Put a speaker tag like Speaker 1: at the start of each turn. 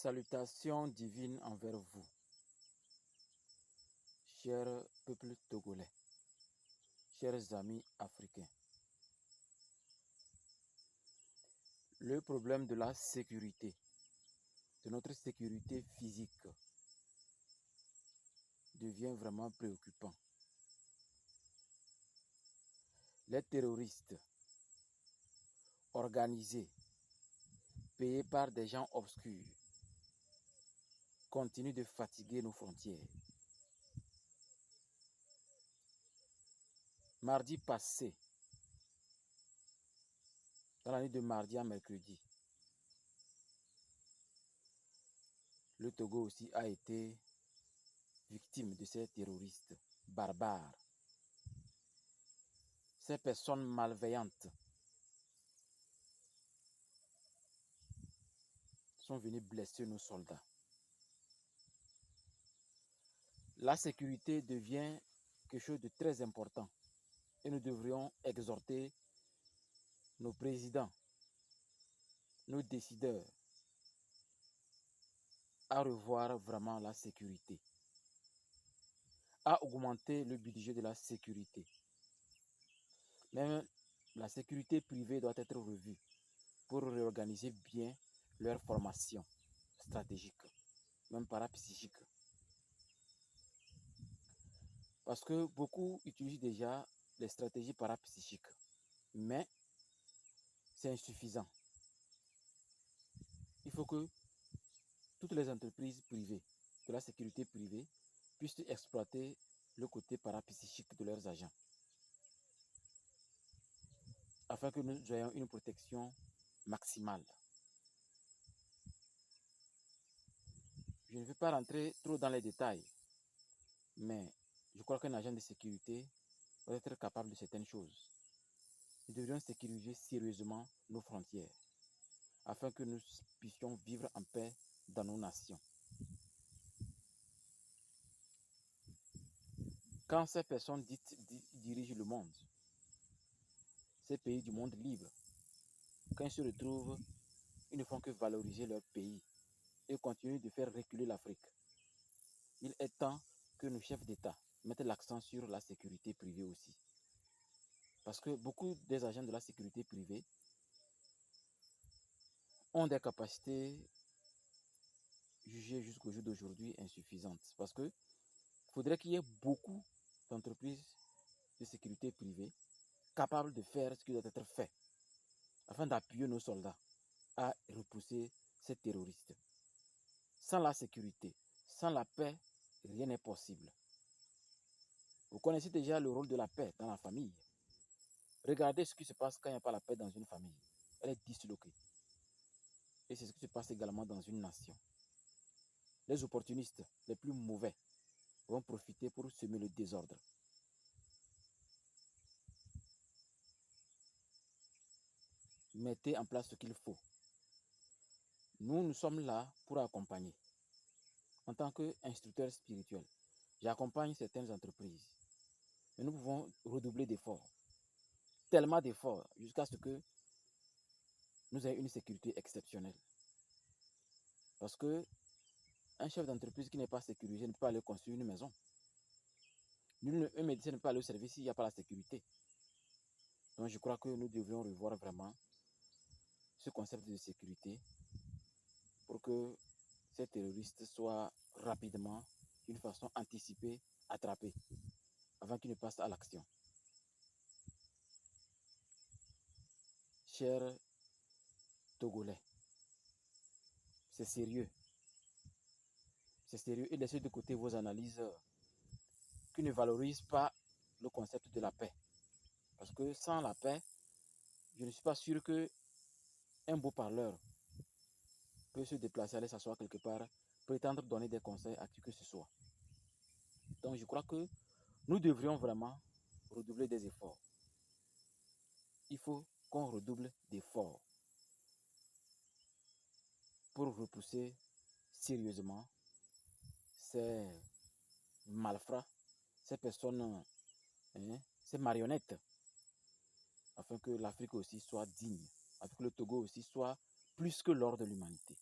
Speaker 1: Salutations divines envers vous, chers peuples togolais, chers amis africains. Le problème de la sécurité, de notre sécurité physique, devient vraiment préoccupant. Les terroristes organisés, payés par des gens obscurs, continuent de fatiguer nos frontières. Mardi passé, dans la nuit de mardi à mercredi, le Togo aussi a été victime de ces terroristes barbares. Ces personnes malveillantes sont venues blesser nos soldats. La sécurité devient quelque chose de très important et nous devrions exhorter nos présidents, nos décideurs à revoir vraiment la sécurité, à augmenter le budget de la sécurité. Même la sécurité privée doit être revue pour réorganiser bien leur formation stratégique, même parapsychique. Parce que beaucoup utilisent déjà les stratégies parapsychiques, mais c'est insuffisant. Il faut que toutes les entreprises privées, de la sécurité privée, puissent exploiter le côté parapsychique de leurs agents, afin que nous ayons une protection maximale. Je ne vais pas rentrer trop dans les détails, mais je crois qu'un agent de sécurité doit être capable de certaines choses. Nous devrions sécuriser sérieusement nos frontières, afin que nous puissions vivre en paix dans nos nations. Quand ces personnes dites dirigent le monde, ces pays du monde libre, quand ils se retrouvent, ils ne font que valoriser leur pays et continuent de faire reculer l'Afrique. Il est temps que nos chefs d'État mettent l'accent sur la sécurité privée aussi. Parce que beaucoup des agents de la sécurité privée ont des capacités jugées jusqu'au jour d'aujourd'hui insuffisantes. Parce qu'il faudrait qu'il y ait beaucoup d'entreprises de sécurité privée capables de faire ce qui doit être fait afin d'appuyer nos soldats à repousser ces terroristes. Sans la sécurité, sans la paix, rien n'est possible. Vous connaissez déjà le rôle de la paix dans la famille. Regardez ce qui se passe quand il n'y a pas la paix dans une famille. Elle est disloquée. Et c'est ce qui se passe également dans une nation. Les opportunistes les plus mauvais vont profiter pour semer le désordre. Mettez en place ce qu'il faut. Nous sommes là pour accompagner. En tant qu'instructeur spirituel, j'accompagne certaines entreprises. Mais nous pouvons redoubler d'efforts. Tellement d'efforts jusqu'à ce que nous ayons une sécurité exceptionnelle. Parce que un chef d'entreprise qui n'est pas sécurisé ne peut pas aller construire une maison. Un médecin ne peut pas aller au service s'il n'y a pas la sécurité. Donc je crois que nous devrions revoir vraiment ce concept de sécurité pour que ces terroristes soient rapidement, d'une façon anticipée, attrapés avant qu'ils ne passent à l'action. Chers Togolais, c'est sérieux. C'est sérieux et laissez de côté vos analyses qui ne valorisent pas le concept de la paix. Parce que sans la paix, je ne suis pas sûr qu'un beau parleur peut se déplacer, aller s'asseoir quelque part, prétendre donner des conseils à qui que ce soit. Donc je crois que nous devrions vraiment redoubler des efforts. Il faut qu'on redouble d'efforts pour repousser sérieusement ces malfrats, ces personnes, ces marionnettes, afin que l'Afrique aussi soit digne, afin que le Togo aussi soit plus que l'or de l'humanité.